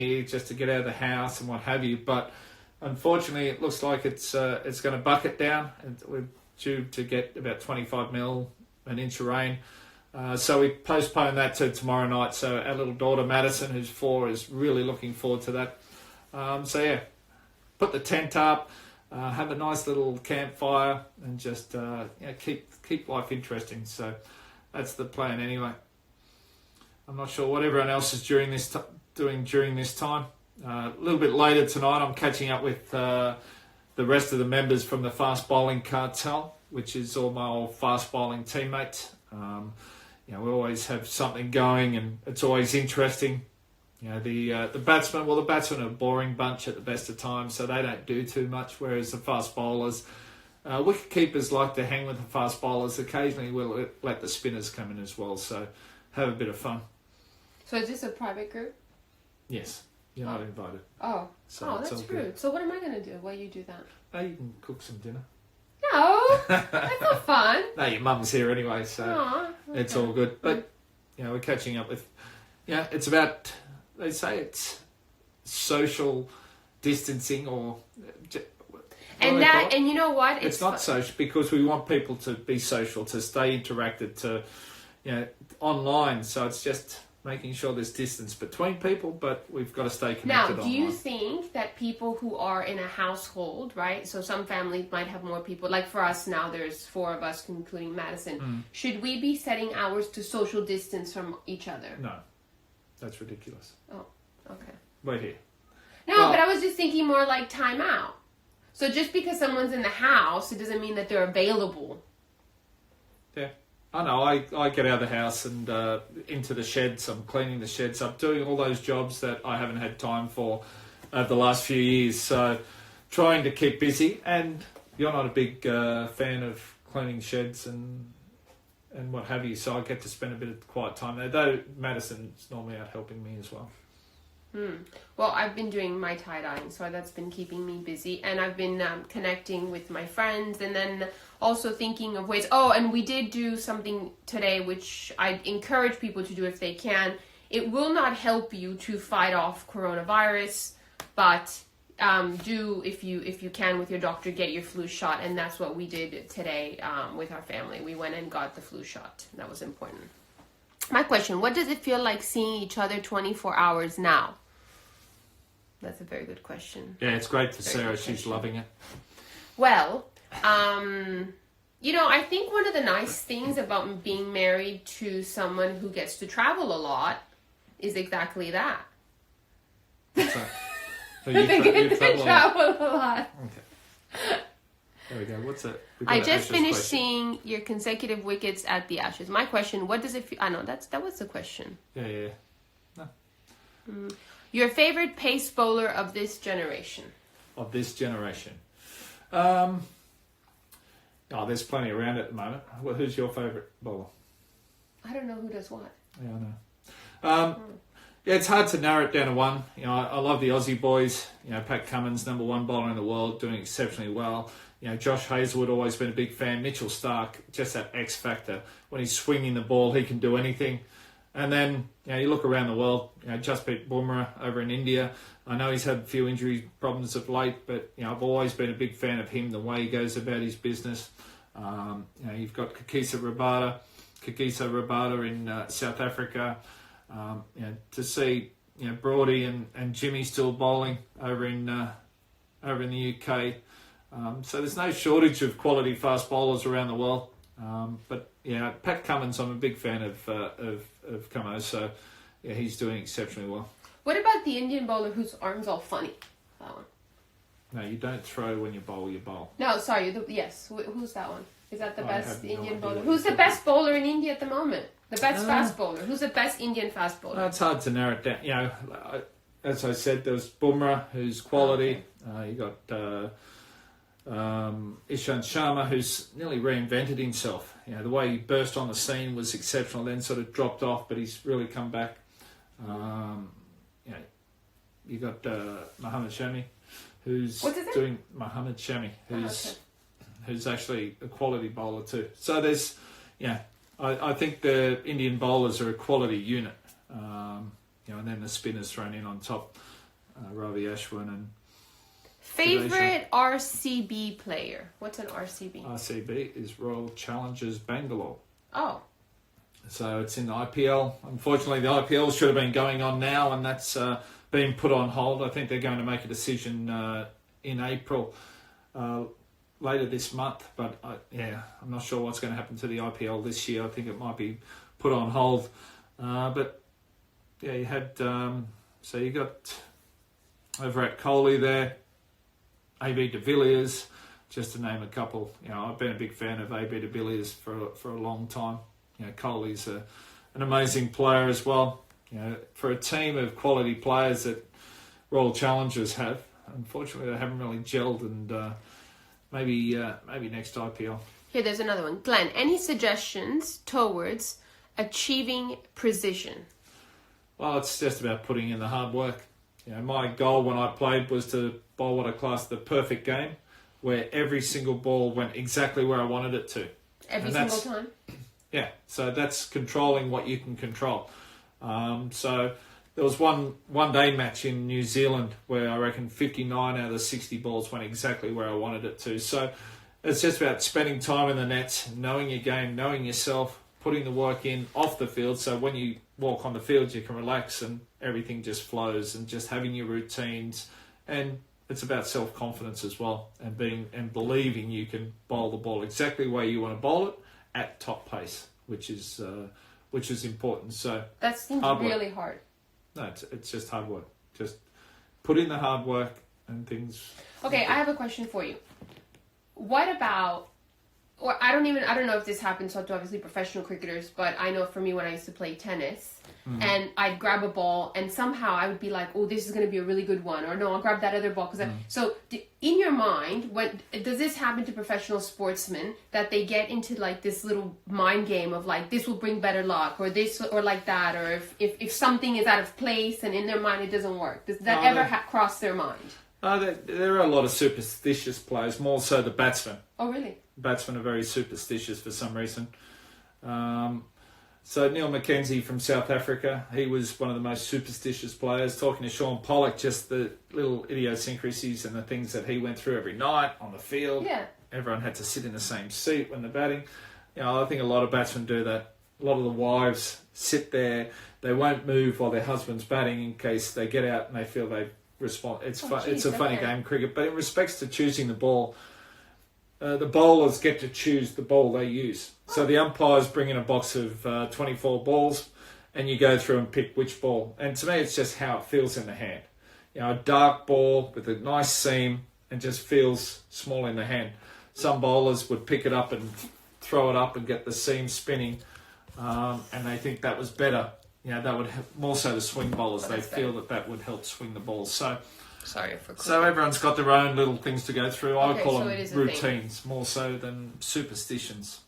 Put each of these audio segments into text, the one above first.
here just to get out of the house and what have you. But unfortunately, it looks like it's going to bucket down. And we're due to get about 25 mil, an inch of rain. So we postponed that to tomorrow night. So our little daughter Madison, who's 4, is really looking forward to that. So yeah, put the tent up, have a nice little campfire, and just keep life interesting. So that's the plan anyway. I'm not sure what everyone else is doing during this time. A little bit later tonight, I'm catching up with the rest of the members from the fast bowling cartel, which is all my old fast bowling teammates. We always have something going, and it's always interesting. The batsmen are a boring bunch at the best of times, so they don't do too much, whereas the fast bowlers, wicket keepers like to hang with the fast bowlers. Occasionally we'll let the spinners come in as well, so have a bit of fun. So is this a private group? Yes, you're not invited. Oh, that's rude. Good. So what am I going to do while you do that? You can cook some dinner. No, that's not fun. No, your mum's here anyway, so okay. It's all good. But, we're catching up with... it's about... They say it's social distancing or... And you know what? It's not social because we want people to be social, to stay interacted, to, online. So it's just making sure there's distance between people, but we've got to stay connected Now, do you think that people who are in a household, right? So some families might have more people. Like for us now, there's 4 of us, including Madison. Should we be setting hours to social distance from each other? No. That's ridiculous. Oh, okay. Wait here. No, but I was just thinking more like time out. So just because someone's in the house, it doesn't mean that they're available. Yeah. I know. I get out of the house and into the sheds. I'm cleaning the sheds up, doing all those jobs that I haven't had time for over the last few years. So trying to keep busy. And you're not a big fan of cleaning sheds and what have you. So I get to spend a bit of quiet time there. Though Madison's normally out helping me as well. Well, I've been doing my tie-dyeing, so that's been keeping me busy. And I've been connecting with my friends and then also thinking of ways. Oh, and we did do something today, which I encourage people to do if they can. It will not help you to fight off coronavirus, but do, if you can with your doctor, get your flu shot. And that's what we did today with our family. We went and got the flu shot. That was important. My question, what does it feel like seeing each other 24 hours now? That's a very good question. Yeah, it's great for Sarah. She's loving it. Well, I think one of the nice things about being married to someone who gets to travel a lot is exactly that. What's that? So they get to travel a lot. Okay. There we go. What's it? I just finished seeing your consecutive wickets at the Ashes. My question, what does it feel... I know, that was the question. Yeah. No. Your favorite pace bowler of this generation? There's plenty around at the moment. Well, who's your favourite bowler? I don't know who does what. Yeah, I know. It's hard to narrow it down to one. I love the Aussie boys. Pat Cummins, number 1 bowler in the world, doing exceptionally well. Josh Hazlewood, always been a big fan. Mitchell Starc, just that X factor. When he's swinging the ball, he can do anything. And then, you look around the world, Jasprit Bumrah over in India. I know he's had a few injury problems of late, but, I've always been a big fan of him, the way he goes about his business. You've got Kakisa Rabada in South Africa. To see, Brody and Jimmy still bowling over in the UK. So there's no shortage of quality fast bowlers around the world. But Pat Cummins, I'm a big fan of Cummo, so he's doing exceptionally well. What about the Indian bowler whose arm's all funny? That one. No, you don't throw when you bowl. No, sorry. Yes, who's that one? Is that the best Indian bowler? Who's the best bowler in India at the moment? The best fast bowler. Who's the best Indian fast bowler? It's hard to narrow it down. As I said, there's Bumrah, who's quality. You got Ishant Sharma, who's nearly reinvented himself. The way he burst on the scene was exceptional, then sort of dropped off, but he's really come back. You got Mohammad Shami, who's doing Mohammad Shami, who's actually a quality bowler too. So there's, I think the Indian bowlers are a quality unit, and then the spinners thrown in on top. Ravi Ashwin and Favorite RCB player? What's an RCB? RCB is Royal Challengers Bangalore. Oh. So it's in the IPL. Unfortunately, the IPL should have been going on now, and that's been put on hold. I think they're going to make a decision in April, later this month. But I'm not sure what's going to happen to the IPL this year. I think it might be put on hold. But yeah, you had so you got over at Kohli there, AB de Villiers, just to name a couple. You know, I've been a big fan of AB de Villiers for a long time. You know, Kohli's an amazing player as well. You know, for a team of quality players that Royal Challengers have, unfortunately they haven't really gelled, and maybe next IPL. Here, there's another one. Glenn, any suggestions towards achieving precision? Well, it's just about putting in the hard work. You know, my goal when I played was to bowl what I classed the perfect game, where every single ball went exactly where I wanted it to. Every single time? Yeah, so that's controlling what you can control. So there was one day match in New Zealand where I reckon 59 out of the 60 balls went exactly where I wanted it to. So it's just about spending time in the nets, knowing your game, knowing yourself, putting the work in off the field, so when you walk on the field you can relax and everything just flows, and just having your routines. And it's about self-confidence as well, and believing you can bowl the ball exactly where you want to bowl it at top pace, which is important. So that seems really hard. No, it's just hard work. Just put in the hard work and things. Okay, I have a question for you. What about, or I don't know if this happens to obviously professional cricketers, but I know for me when I used to play tennis, and I'd grab a ball and somehow I would be like, oh, this is going to be a really good one, or no, I'll grab that other ball. So in your mind, does this happen to professional sportsmen, that they get into like this little mind game of like, this will bring better luck, or this, or like that, or if something is out of place and in their mind it doesn't work? Does that ever cross their mind? There are a lot of superstitious players, more so the batsmen. Oh, really? Batsmen are very superstitious for some reason. So Neil Mackenzie from South Africa, he was one of the most superstitious players. Talking to Sean Pollock, just the little idiosyncrasies and the things that he went through every night on the field. Yeah. Everyone had to sit in the same seat when they're batting. You know, I think a lot of batsmen do that. A lot of the wives sit there. They won't move while their husband's batting in case they get out and they feel they respond. It's it's a funny game, cricket. But in respects to choosing the ball, the bowlers get to choose the ball they use. So the umpires bring in a box of 24 balls, and you go through and pick which ball. And to me, it's just how it feels in the hand. You know, a dark ball with a nice seam and just feels small in the hand. Some bowlers would pick it up and throw it up and get the seam spinning, and they think that was better. You know, that would more so the swing bowlers. They feel that would help swing the ball. So. Sorry for. So everyone's got their own little things to go through. I call them routines more so than superstitions.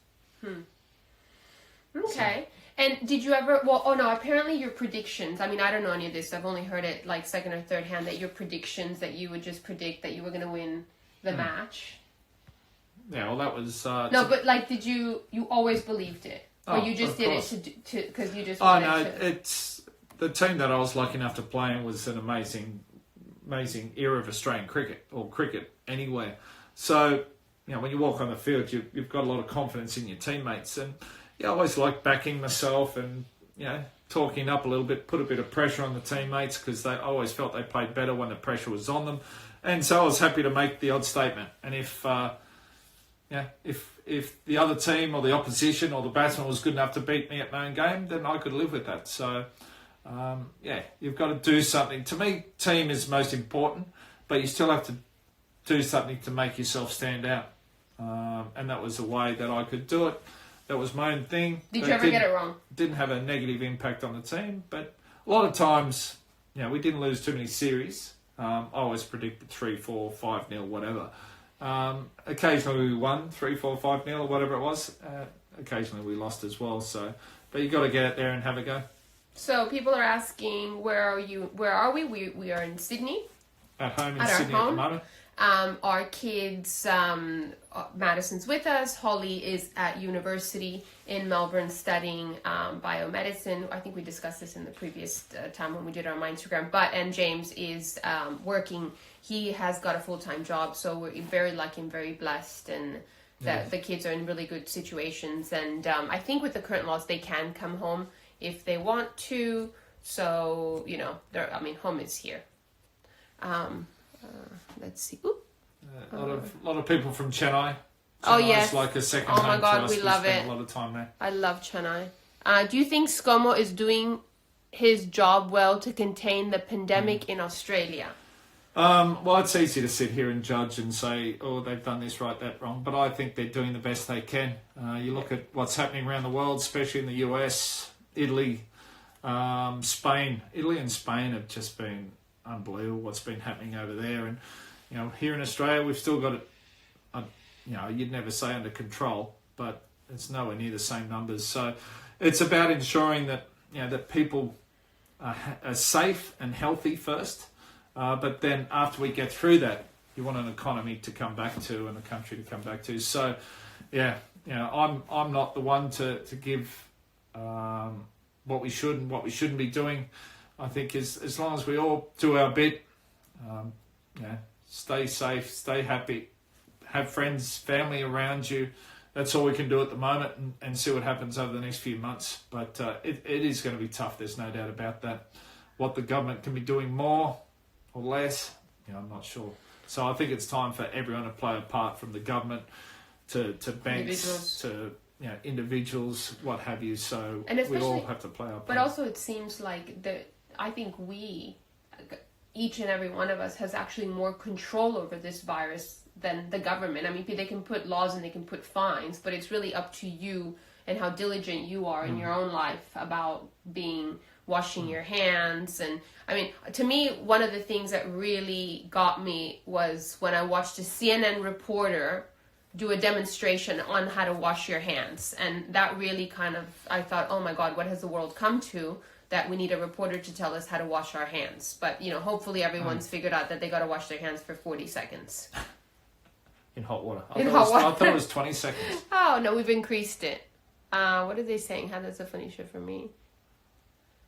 Okay. And did you ever? Well, oh no. Apparently, your predictions. I mean, I don't know any of this. I've only heard it like second or third hand, that your predictions, that you would just predict that you were going to win the match. Yeah. Well, that was no, but like, did you always believed it, or you just did it to because you just? Oh no, it's the team that I was lucky enough to play in was an amazing era of Australian cricket, or cricket anywhere. So, you know, when you walk on the field, you've got a lot of confidence in your teammates. And I always like backing myself and, you know, talking up a little bit, put a bit of pressure on the teammates, because I always felt they played better when the pressure was on them. And so I was happy to make the odd statement. And if the other team or the opposition or the batsman was good enough to beat me at my own game, then I could live with that. So, you've got to do something. To me, team is most important, but you still have to do something to make yourself stand out. And that was a way that I could do it. That was my own thing. Did you ever get it wrong? Didn't have a negative impact on the team, but a lot of times, you know, we didn't lose too many series. I always predicted 3-4, 5-0, whatever. Occasionally we won 3-4, 5-0 or whatever it was. Occasionally we lost as well. So, but you got to get out there and have a go. So people are asking, where are you? Where are we? We are in Sydney. at home in At our Sydney at the home? moment? Our kids, Madison's with us. Holly is at university in Melbourne studying biomedicine. I think we discussed this in the previous time when we did our Instagram. And James is working. He has got a full-time job, so we're very lucky and very blessed, and that the kids are in really good situations. And I think with the current laws, they can come home if they want to. So, home is here. Let's see. A lot of people from Chennai. Oh, Chennai's yes. like a second Oh, home my God, to us. we love spend it. a lot of time there. I love Chennai. Do you think ScoMo is doing his job well to contain the pandemic in Australia? Well, it's easy to sit here and judge and say, oh, they've done this right, that wrong. But I think they're doing the best they can. You look at what's happening around the world, especially in the US, Italy, Spain. Italy and Spain have just been unbelievable what's been happening over there. And, here in Australia, we've still got it, you'd never say under control, but it's nowhere near the same numbers. So it's about ensuring that, that people are safe and healthy first. But then after we get through that, you want an economy to come back to and a country to come back to. So, I'm not the one to give what we should and what we shouldn't be doing. I think as long as we all do our bit, stay safe, stay happy, have friends, family around you. That's all we can do at the moment, and see what happens over the next few months. But it is going to be tough. There's no doubt about that. What the government can be doing more or less, I'm not sure. So I think it's time for everyone to play a part, from the government to banks to individuals, what have you. So we all have to play our part. But also, it seems like I think each and every one of us has actually more control over this virus than the government. I mean, they can put laws and they can put fines, but it's really up to you and how diligent you are in your own life about washing your hands. And I mean, to me, one of the things that really got me was when I watched a CNN reporter do a demonstration on how to wash your hands. And that really I thought, oh my God, what has the world come to? That we need a reporter to tell us how to wash our hands. But, hopefully everyone's figured out that they got to wash their hands for 40 seconds. In hot water. I thought it was 20 seconds. Oh, no, we've increased it. What are they saying? That's a funny shit for me.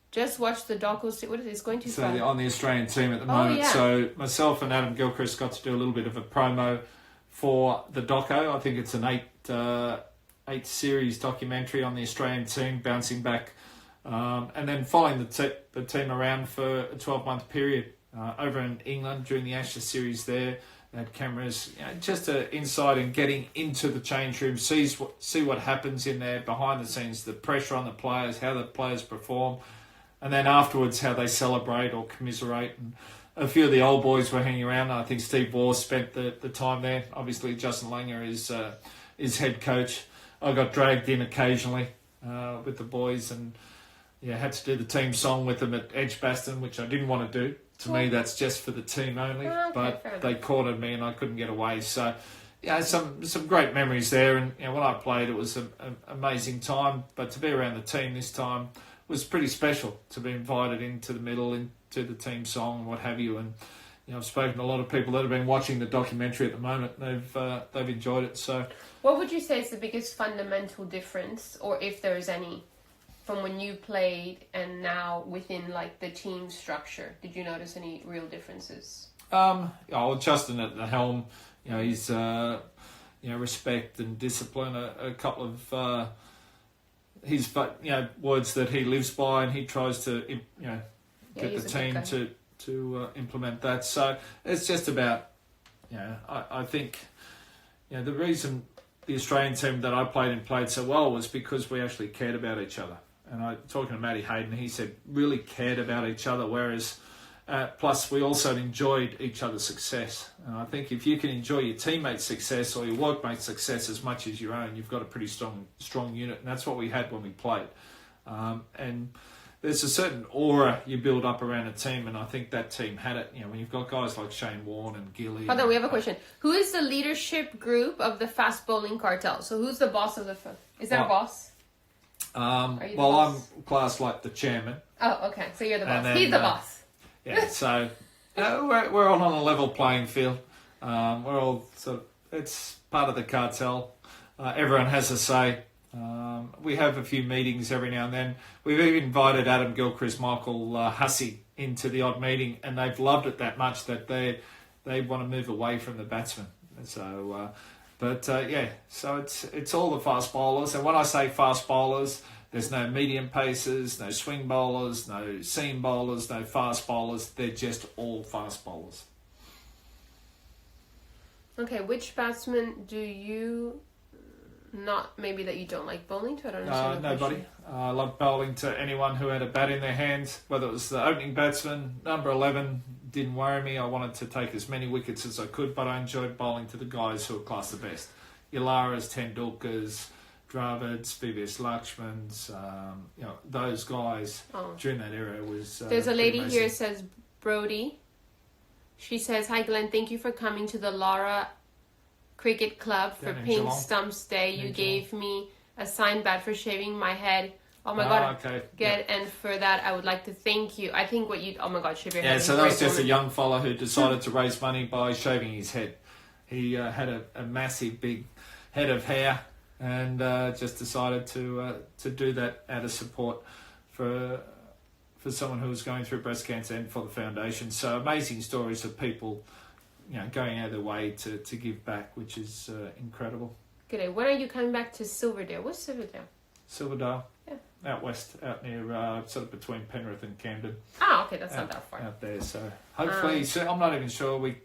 Just watch the doco. What is it? It's going too fast. On the Australian team at the moment. Yeah. So myself and Adam Gilchrist got to do a little bit of a promo for the doco. I think it's an 8 series documentary on the Australian team, bouncing back. And then following the team around for a 12-month period over in England during the Ashes series there. They had cameras, just an insight and getting into the change room, see what happens in there behind the scenes, the pressure on the players, how the players perform, and then afterwards how they celebrate or commiserate. And a few of the old boys were hanging around. I think Steve Waugh spent the time there. Obviously, Justin Langer is head coach. I got dragged in occasionally with the boys and had to do the team song with them at Edgbaston, which I didn't want to do. To me, that's just for the team only. Okay, but they cornered me and I couldn't get away. So, some great memories there. And when I played, it was an amazing time. But to be around the team this time was pretty special. To be invited into the middle, into the team song and what have you. And I've spoken to a lot of people that have been watching the documentary at the moment. They've enjoyed it. So, what would you say is the biggest fundamental difference, or if there is any, from when you played and now within the team structure? Did you notice any real differences? Justin at the helm, he's respect and discipline, a couple of his words that he lives by, and he tries to get the team to implement that. So it's just about I think the reason the Australian team that I played so well was because we actually cared about each other. And talking to Matty Hayden, he said really cared about each other, whereas plus we also enjoyed each other's success. And I think if you can enjoy your teammates' success or your workmates' success as much as your own, you've got a pretty strong unit. And that's what we had when we played. And there's a certain aura you build up around a team, and I think that team had it. When you've got guys like Shane Warne and Gilly. Hold on, we have a question. Who is the leadership group of the fast bowling cartel? So who's the boss of is there a boss? I'm classed like the chairman. Oh, okay. So you're the boss. Then, he's the boss. Yeah, so We're all on a level playing field. We're all it's part of the cartel. Everyone has a say. We have a few meetings every now and then. We've even invited Adam Gilchrist, Michael Hussey into the odd meeting, and they've loved it that much that they want to move away from the batsman. So, so it's all the fast bowlers. And when I say fast bowlers, there's no medium pacers, no swing bowlers, no seam bowlers, no fast bowlers. They're just all fast bowlers. Okay, which batsman do you not, maybe that you don't like bowling to? I don't understand the nobody. question. I love bowling to anyone who had a bat in their hands, whether it was the opening batsman, number 11, didn't worry me. I wanted to take as many wickets as I could, but I enjoyed bowling to the guys who were class the best. Your Laras, Tendulkars, Dravids, VVS Lakshmans, those guys during that era was... There's a lady amazing. here says, Brody. She says, hi Glenn, thank you for coming to the Lara Cricket Club for Down in Pink Geelong. Stumps Day. You In gave me a signed bat for shaving my head. Oh my god. Okay. Good, and for that I would like to thank you. I think oh my god, shave your head. Yeah, is so a that was great just a woman. young fella who decided to raise money by shaving his head. He had a massive big head of hair and just decided to do that out of support for someone who was going through breast cancer and for the foundation. So amazing stories of people, going out of their way to give back, which is incredible. Good day. When are you coming back to Silverdale? What's Silverdale? Silverdale, Yeah. out west, out near sort of between Penrith and Camden. Ah, okay, that's not that far. Out there. So hopefully, so I'm not even sure we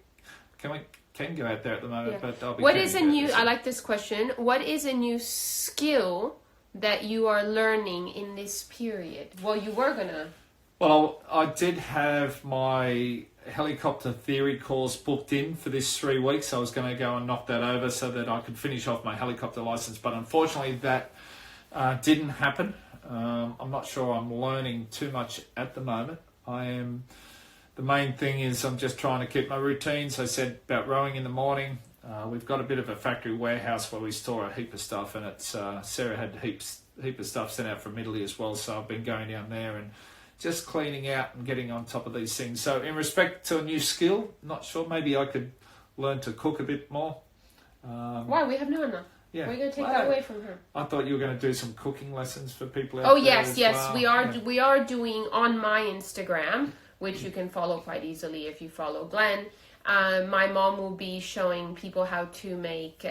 can go out there at the moment, Yeah. but I'll be. What is a keen to go new? this I year. like this question. What is a new skill that you are learning in this period? Well, you were gonna. Well, I did have my helicopter theory course booked in for this 3 weeks. I was going to go and knock that over so that I could finish off my helicopter license, but unfortunately that didn't happen. I'm not sure I'm learning too much at the moment. The main thing is I'm just trying to keep my routines. I said about rowing in the morning. We've got a bit of a factory warehouse where we store a heap of stuff, and it's Sarah had heap of stuff sent out from Italy as well, so I've been going down there and just cleaning out and getting on top of these things. So in respect to a new skill, not sure, maybe I could learn to cook a bit more. Why? We have Nana. Yeah. We're going to take that away from her. I thought you were going to do some cooking lessons for people out Oh there yes, as yes, well. we are. Yeah. We are doing on my Instagram, which you can follow quite easily if you follow Glenn. My mom will be showing people how to make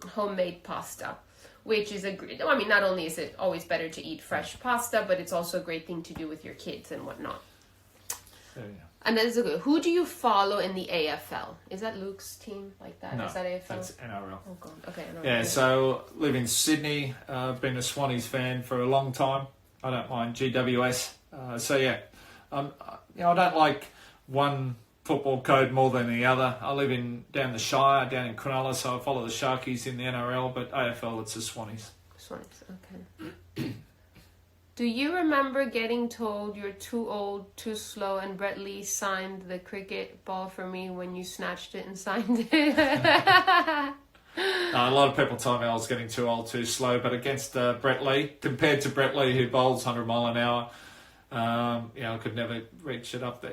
homemade pasta, which is not only is it always better to eat fresh pasta, but it's also a great thing to do with your kids and whatnot. Yeah. And that is a good. Who do you follow in the AFL? Is that Luke's team like that? No, Is that AFL? that's NRL. Oh god. Okay. NRL. Yeah, so live in Sydney. I've been a Swannies fan for a long time. I don't mind GWS. I don't like one football code more than the other. I live down the Shire, down in Cronulla, so I follow the Sharkies in the NRL, but AFL it's the Swannies. Swans, okay. Do you remember getting told you're too old, too slow, and Brett Lee signed the cricket ball for me when you snatched it and signed it? A lot of people tell me I was getting too old, too slow, but against Brett Lee, compared to Brett Lee who bowls 100 mile an hour, I could never reach it up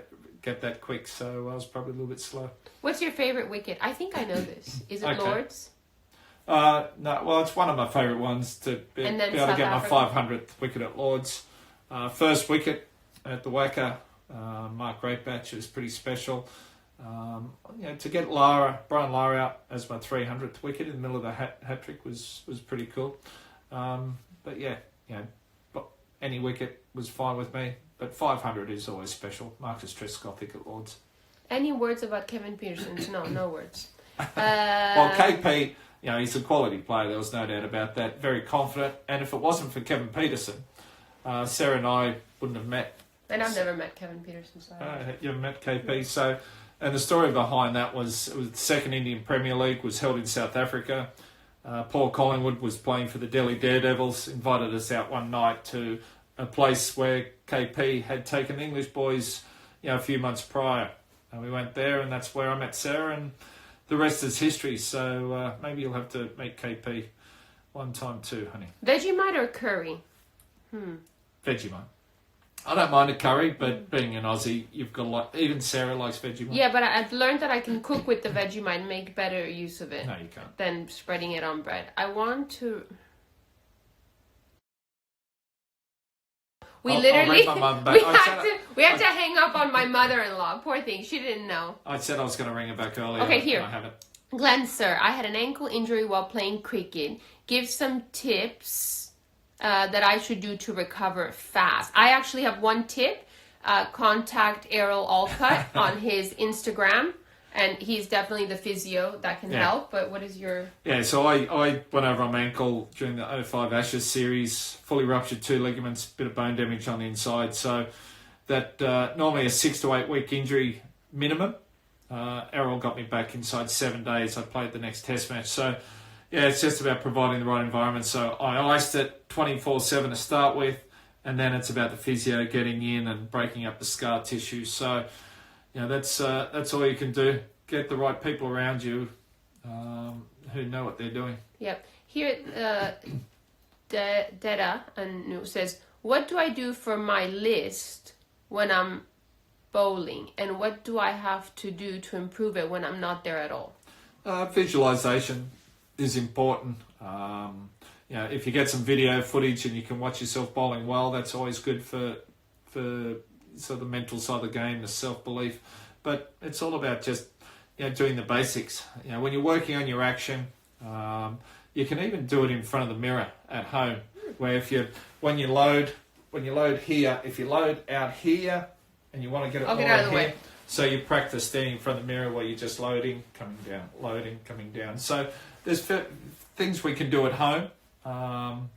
get that quick, so I was probably a little bit slow. What's your favourite wicket? I think I know this. Is it Okay. Lord's? No, well, it's one of my favourite ones to be And then able to South get Africa. my 500th wicket at Lord's. First wicket at the Wacker, Mark Greatbatch was pretty special. To get Brian Lara out as my 300th wicket in the middle of the hat trick was pretty cool. But any wicket was fine with me. But 500 is always special. Marcus Trescothick at Lord's. Any words about Kevin Peterson? No words. Well, KP, he's a quality player. There was no doubt about that. Very confident. And if it wasn't for Kevin Peterson, Sarah and I wouldn't have met. And I've never met Kevin Peterson. So You haven't met KP. So, and the story behind that was the second Indian Premier League was held in South Africa. Paul Collingwood was playing for the Delhi Daredevils, invited us out one night to a place where KP had taken the English boys, a few months prior. And we went there, and that's where I met Sarah, and the rest is history. So maybe you'll have to meet KP one time too, honey. Vegemite or curry? Vegemite. I don't mind a curry, but being an Aussie, you've got a lot. Even Sarah likes Vegemite. Yeah, but I've learned that I can cook with the Vegemite and make better use of it No, you can't. than spreading it on bread. I want to. We I'll literally read my mum back. we have to hang up on my mother-in-law. Poor thing, she didn't know. I said I was going to ring her back earlier. Okay, here. I haven't. Glenn, sir, I had an ankle injury while playing cricket. Give some tips that I should do to recover fast. I actually have one tip. Contact Errol Alcutt on his Instagram, and he's definitely the physio that can help. But what is your... Yeah, so I went over on my ankle during the 05 Ashes series, fully ruptured 2 ligaments, bit of bone damage on the inside. So that normally a 6 to 8 week injury minimum. Errol got me back inside 7 days. I played the next test match. So yeah, it's just about providing the right environment. So I iced it 24/7 to start with, and then it's about the physio getting in and breaking up the scar tissue. So that's all you can do. Get the right people around you who know what they're doing. Yep. Here, Deda says, what do I do for my list when I'm bowling, and what do I have to do to improve it when I'm not there at all? Visualization is important. If you get some video footage and you can watch yourself bowling well, that's always good for sort of the mental side of the game, the self-belief. But it's all about just doing the basics. When you're working on your action, you can even do it in front of the mirror at home. Where when you load here, if you load out here and you want to get it I'll more get out of the here, way. so you practice standing in front of the mirror where you're just loading, coming down, loading, coming down. So there's things we can do at home,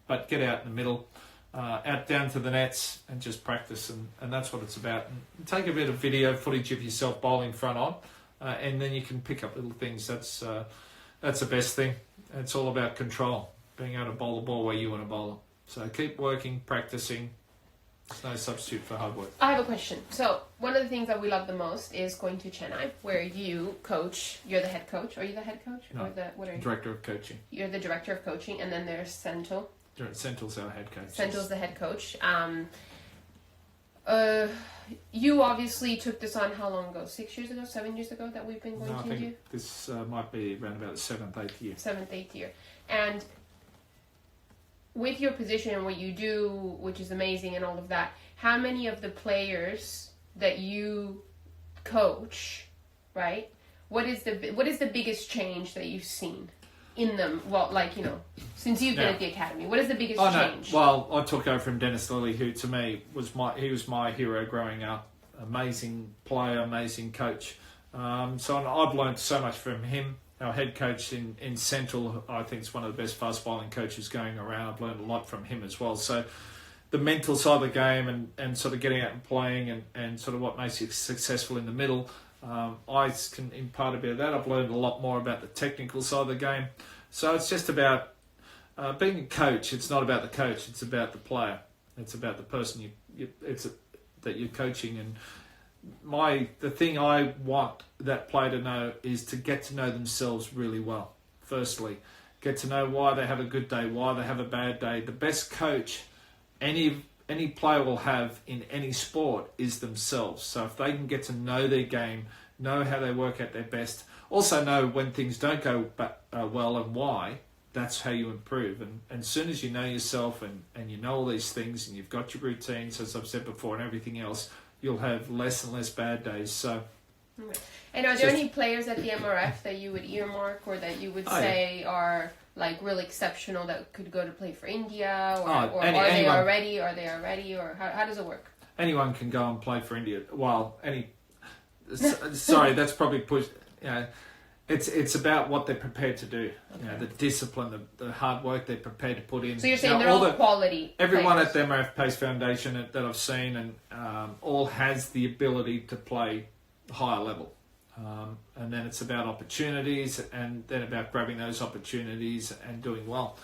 but get out in the middle, out down to the nets and just practice, and that's what it's about. And take a bit of video footage of yourself bowling front on, and then you can pick up little things. That's the best thing. It's all about control, being able to bowl the ball where you want to bowl it. So keep working, practicing. There's no substitute for hard work. I have a question. So one of the things that we love the most is going to Chennai, where you coach. You're the head coach. Are you the head coach? No, or what are you? Director of coaching. You're the director of coaching, and then there's Senthil. Senthil's our head coach. Senthil's the head coach. You obviously took this on how long ago? 6 years ago? 7 years ago that we've been going to I think you? this might be around about the 7th, 8th year. 7th, 8th year. And with your position and what you do, which is amazing and all of that, how many of the players that you coach, right? What is the biggest change that you've seen in them? Well, since you've been at the academy, what is the biggest change? Well, I took over from Dennis Lilly, who to me was my hero growing up. Amazing player, amazing coach. So I've learned so much from him. Our head coach in Senthil, I think, is one of the best fast bowling coaches going around. I've learned a lot from him as well. So the mental side of the game and sort of getting out and playing and sort of what makes you successful in the middle, I can impart a bit of that. I've learned a lot more about the technical side of the game. So it's just about being a coach. It's not about the coach. It's about the player. It's about the person that you're coaching. And the thing I want that player to know is to get to know themselves really well. Firstly, get to know why they have a good day, why they have a bad day. The best coach any player will have in any sport is themselves. So if they can get to know their game, know how they work at their best, also know when things don't go well and why, that's how you improve. And as soon as you know yourself and you know all these things and you've got your routines, as I've said before, and everything else, you'll have less and less bad days. So, and are there any players at the MRF that you would earmark or that you would say are real exceptional that could go to play for India, or are they already? Or how does it work? Anyone can go and play for India. Well, sorry, that's probably pushed. It's about what they're prepared to do. Okay. The discipline, the hard work they're prepared to put in. So you're saying they're all quality. Everyone players. at the MRF Pace Foundation that I've seen and all has the ability to play higher level. And then it's about opportunities, and then about grabbing those opportunities and doing well.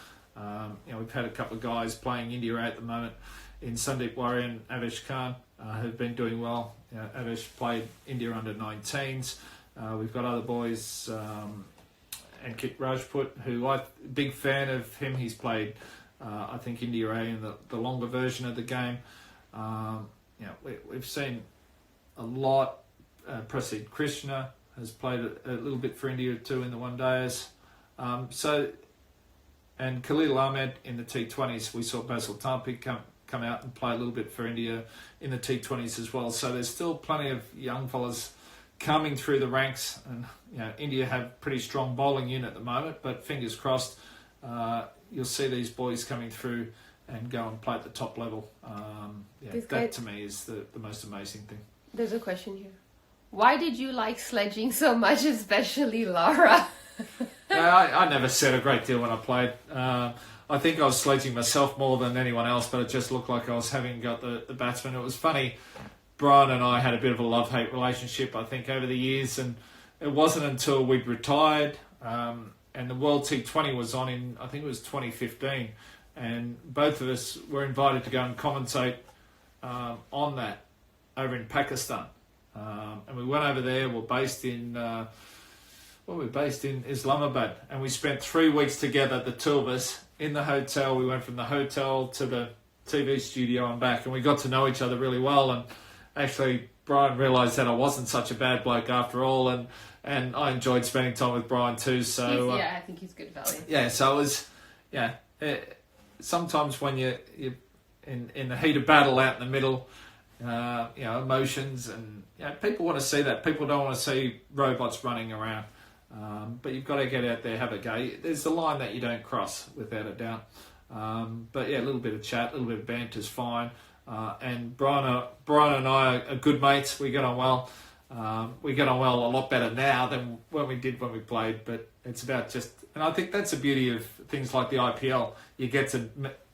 We've had a couple of guys playing India at the moment in Sandeep Warrior and Avesh Khan who've been doing well. Avesh played India under 19s. We've got other boys, Ankit Rajput, who I'm a big fan of him. He's played, I think, India A in the longer version of the game. we've seen a lot. Prasid Krishna has played a little bit for India too in the one days. And Khalil Ahmed in the T20s. We saw Basil Tampi come out and play a little bit for India in the T20s as well. So there's still plenty of young fellas coming through the ranks, and India have pretty strong bowling unit at the moment. But fingers crossed, you'll see these boys coming through and go and play at the top level. That to me is the most amazing thing. There's a question here. Why did you like sledging so much, especially Lara? I never said a great deal when I played. I think I was sledging myself more than anyone else, but it just looked like I was having got the batsman. It was funny. Brian and I had a bit of a love-hate relationship, I think, over the years, and it wasn't until we'd retired and the World T20 was on in, I think it was 2015, and both of us were invited to go and commentate on that over in Pakistan. And we went over there. We're based in Islamabad, and we spent 3 weeks together, the two of us, in the hotel. We went from the hotel to the TV studio and back, and we got to know each other really well. And actually, Brian realised that I wasn't such a bad bloke after all, and I enjoyed spending time with Brian too. So I think he's good value. Yeah, so it was sometimes when you're in the heat of battle out in the middle. Emotions, and people want to see that. People don't want to see robots running around, but you've got to get out there, have a go. There's the line that you don't cross, without a doubt. But a little bit of chat, a little bit of banter is fine. And Brian and I are good mates. We get on well. We get on well a lot better now than when we did when we played. But it's about and I think that's the beauty of things like the IPL. You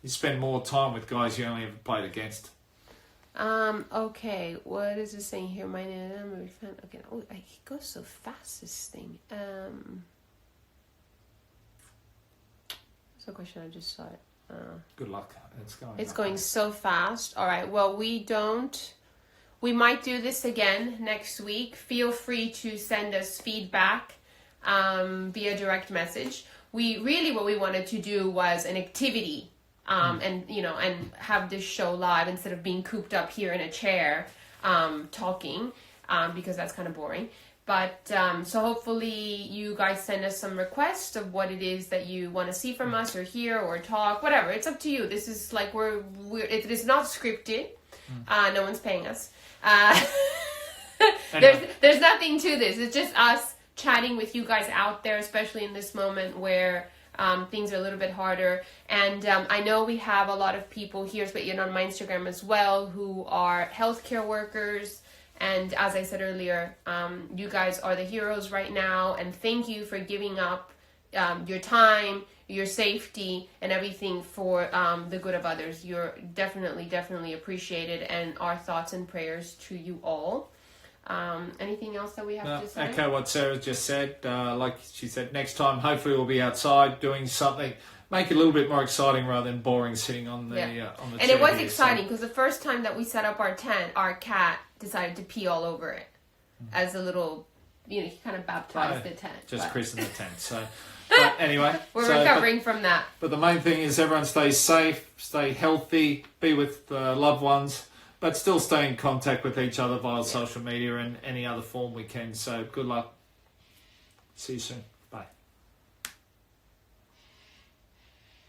spend more time with guys you only ever played against. Okay, what is it saying here? My name, I'm a big fan. Okay, it goes so fast, this thing. That's a question, I just saw it. Good luck. It's going so fast. All right, well, we might do this again next week. Feel free to send us feedback via direct message. What we wanted to do was an activity. And have this show live instead of being cooped up here in a chair talking, because that's kind of boring. But so hopefully you guys send us some requests of what it is that you want to see from us or hear or talk, whatever. It's up to you. This is like it is not scripted. No one's paying us. There's nothing to this. It's just us chatting with you guys out there, especially in this moment where things are a little bit harder. And I know we have a lot of people here, especially on my Instagram as well, who are healthcare workers. And as I said earlier, you guys are the heroes right now. And thank you for giving up your time, your safety, and everything for the good of others. You're definitely appreciated. And our thoughts and prayers to you all. Anything else that we have to say? Echo what Sarah just said. Like she said, next time hopefully we'll be outside doing something. Make it a little bit more exciting rather than boring sitting on the chair. And it was exciting because the first time that we set up our tent, our cat decided to pee all over it as a little, he kind of baptized the tent. Just christened the tent. So, but anyway, we're recovering from that. But the main thing is everyone stay safe, stay healthy, be with loved ones. But still stay in contact with each other via social media and any other form we can. So good luck. See you soon.